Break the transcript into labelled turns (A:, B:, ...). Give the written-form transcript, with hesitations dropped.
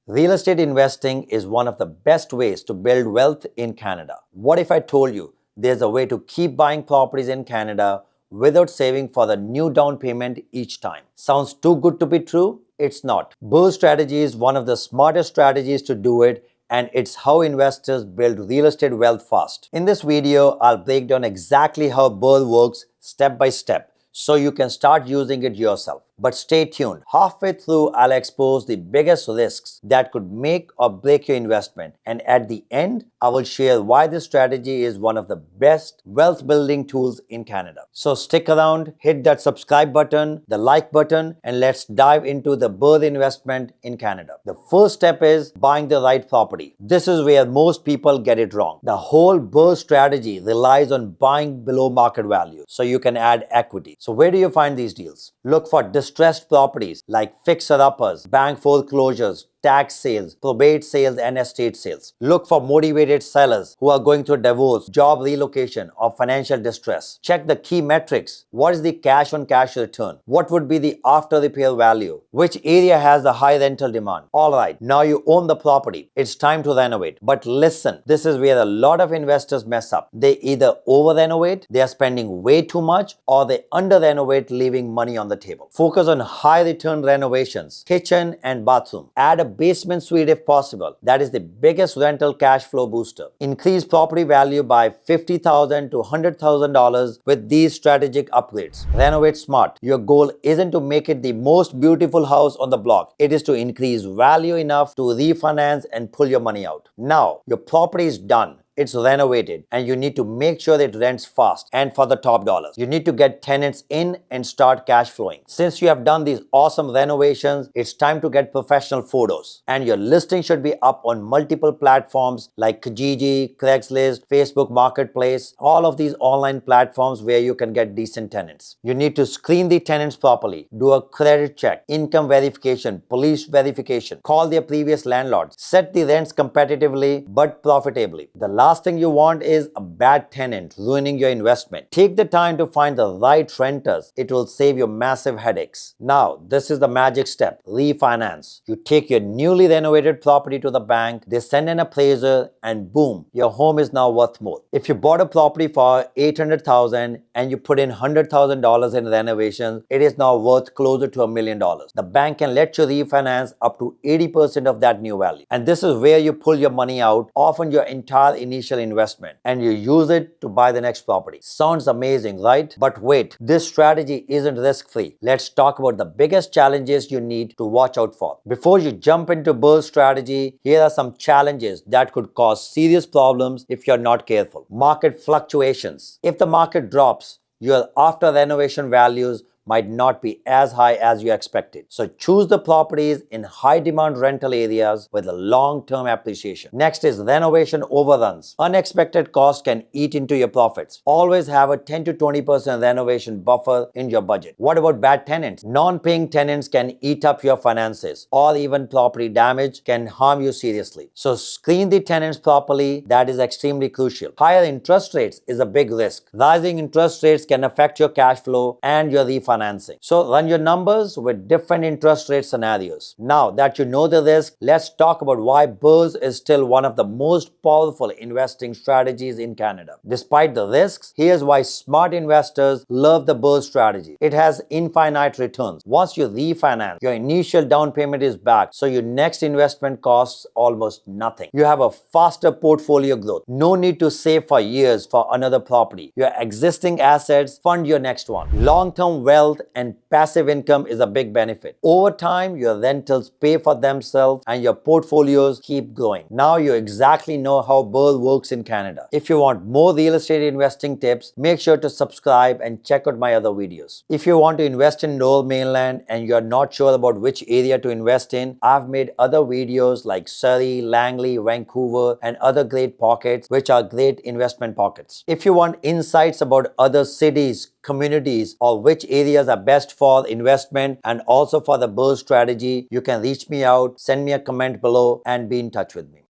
A: Real estate investing is one of the best ways to build wealth in Canada. What if I told you there's a way to keep buying properties in Canada without saving for the new down payment each time? Sounds too good to be true? It's not. BRRRR strategy is one of the smartest strategies to do it, and it's how investors build real estate wealth fast. In this video, I'll break down exactly how BRRRR works step by step so you can start using it yourself. But stay tuned. Halfway through, I'll expose the biggest risks that could make or break your investment. And at the end, I will share why this strategy is one of the best wealth building tools in Canada. So stick around, hit that subscribe button, the like button, and let's dive into the BRRRR investment in Canada. The first step is buying the right property. This is where most people get it wrong. The whole BRRRR strategy relies on buying below market value so you can add equity. So where do you find these deals? Look for distressed properties like fixer-uppers, bank foreclosures, tax sales, probate sales, and estate sales. Look for motivated sellers who are going through divorce, job relocation, or financial distress. Check the key metrics. What is the cash on cash return? What would be the after repair value? Which area has the high rental demand? Alright, now you own the property. It's time to renovate. But listen, this is where a lot of investors mess up. They either over renovate, they are spending way too much, or they under renovate, leaving money on the table. Focus on high return renovations, kitchen and bathroom. Add a basement suite if possible. That is the biggest rental cash flow booster. Increase property value by $50,000 to $100,000 with these strategic upgrades. Renovate smart. Your goal isn't to make it the most beautiful house on the block. It is to increase value enough to refinance and pull your money out. Now, your property is done. It's renovated, and you need to make sure it rents fast and for the top dollars. You need to get tenants in and start cash flowing. Since you have done these awesome renovations, it's time to get professional photos. And your listing should be up on multiple platforms like Kijiji, Craigslist, Facebook Marketplace, all of these online platforms where you can get decent tenants. You need to screen the tenants properly, do a credit check, income verification, police verification, call their previous landlords, set the rents competitively but profitably. The last thing you want is a bad tenant ruining your investment. Take the time to find the right renters. It will save you massive headaches. Now, this is the magic step. Refinance. You take your newly renovated property to the bank, they send an appraiser, and boom, your home is now worth more. If you bought a property for $800,000 and you put in $100,000 in renovations, it is now worth closer to $1 million. The bank can let you refinance up to 80% of that new value. And this is where you pull your money out, often your entire initial investment, and you use it to buy the next property. Sounds amazing, right? But wait, this strategy isn't risk-free. Let's talk about the biggest challenges you need to watch out for. Before you jump into BRRRR strategy, here are some challenges that could cause serious problems if you're not careful. Market fluctuations. If the market drops, your after renovation values might not be as high as you expected. So choose the properties in high demand rental areas with a long-term appreciation. Next is renovation overruns. Unexpected costs can eat into your profits. Always have a 10 to 20% renovation buffer in your budget. What about bad tenants? Non-paying tenants can eat up your finances, or even property damage can harm you seriously. So screen the tenants properly. That is extremely crucial. Higher interest rates is a big risk. Rising interest rates can affect your cash flow and your refinancing. So run your numbers with different interest rate scenarios. Now that you know the risk, let's talk about why BRRRR is still one of the most powerful investing strategies in Canada. Despite the risks, here's why smart investors love the BRRRR strategy. It has infinite returns. Once you refinance, your initial down payment is back, so your next investment costs almost nothing. You have a faster portfolio growth. No need to save for years for another property. Your existing assets fund your next one. Long-term wealth and passive income is a big benefit. Over time, your rentals pay for themselves and your portfolios keep growing. Now you exactly know how BRRRR works in Canada. If you want more real estate investing tips, make sure to subscribe and check out my other videos. If you want to invest in Lower Mainland and you're not sure about which area to invest in, I've made other videos like Surrey, Langley, Vancouver, and other great pockets which are great investment pockets. If you want insights about other cities, communities, or which areas are best for investment and also for the BRRRR strategy, you can reach me out, send me a comment below, and be in touch with me.